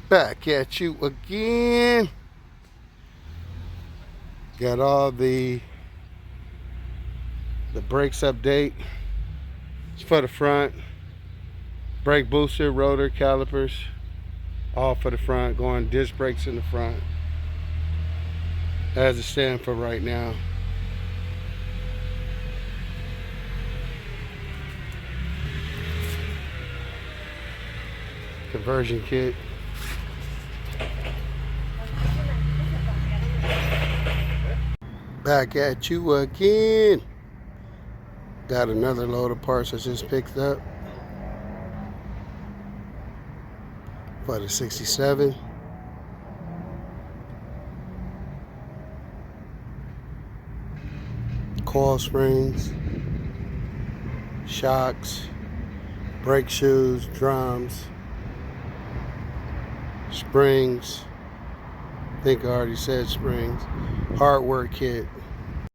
Back at you again. Got all the brakes update. It's for the front. Brake booster, rotor, calipers, all for the front. Going disc brakes in the front. As it stands for right now. Conversion kit. Back at you again. Got another load of parts I just picked up for the 67. Coil springs, shocks, brake shoes, drums, springs. I think I already said springs. Hardware kit.